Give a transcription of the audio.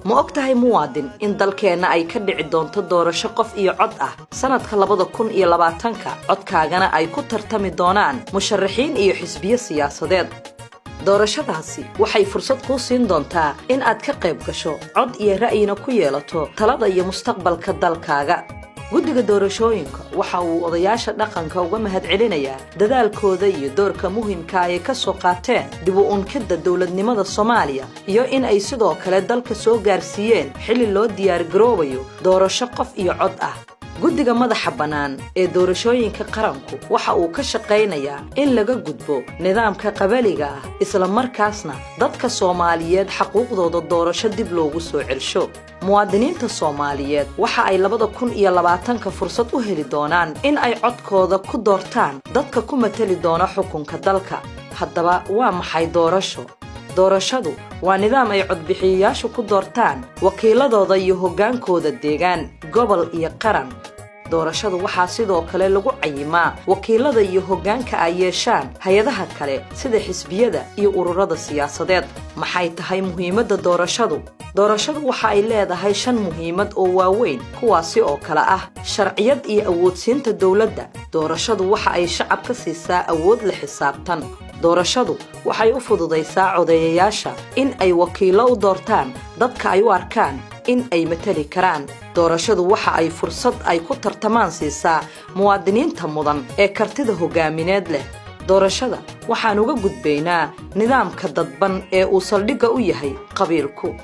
ma ogtahay muwaadin in dalkeena ay ka dhici doonto doorasho qof iyo cod ah sanadka 2020 codkaagana ay ku tartami doonaan musharaxiin iyo xisbiyo siyaasadeed doorashadaasi waxay fursad kuu siin doontaa in aad ka qayb gasho cod iyo ra'yina ku yeelato talada iyo mustaqbalka dalkaaga guddiga doorashooyinka waxa uu odayaasha dhaqanka uga mahadcelinayaa dadaalkooda iyo doorka muhiimka ah ee ka soo qaateen dib u unkida dawladnimada Soomaaliya iyo in ay sidoo kale dalka soo gaarsiiyeen xilli loo diyaar garoobayo doorasho qof iyo cod ah guddiga madaxa banaan ee doorashooyinka qaranku waxa uu ka shaqeynayaa in laga gudbo nidaamka qabaliga ah isla markaasna dadka Soomaaliyeed xuquuqdooda doorasho dib loogu soo celsho muwaadiniinta Soomaaliyeed waxa ay 2020 fursad u heli doonaan in ay codkooda ku doortaan dadka ku matali doona xukunka dalka haddaba waa maxay doorashadu waa nidaam ay codbixiyayaashu ku doortaan wakiiladooda iyo hogaankooda deegaan gobol iyo qaran doorashadu waxa sidoo kale lagu cayimaa wakiilada iyo hogaanka ay yeeshaan hay'adaha kale sida xisbiyada iyo ururada siyaasadeed maxay tahay muhiimadda doorashadu waxa ay leedahay 5 muhiimad oo waaweyn kuwaasi oo kala ah sharciyad iyo awoodsiinta dawladda doorashadu waxa ay shacabka siisaa awood la xisaabtan doorashadu waxay u fududeysaa codeeyayaasha in ay wakiilo u doortaan dadka ay u arkaan in ay matali karaan doorashadu waxa ay fursad ay ku tartamaan siisaa muwaadiniinta mudan ee kartida hogaamineed leh doorashada waxaan uga gudbaynaa nidaamka dadban ee uu saldhigga u yahay qabiilku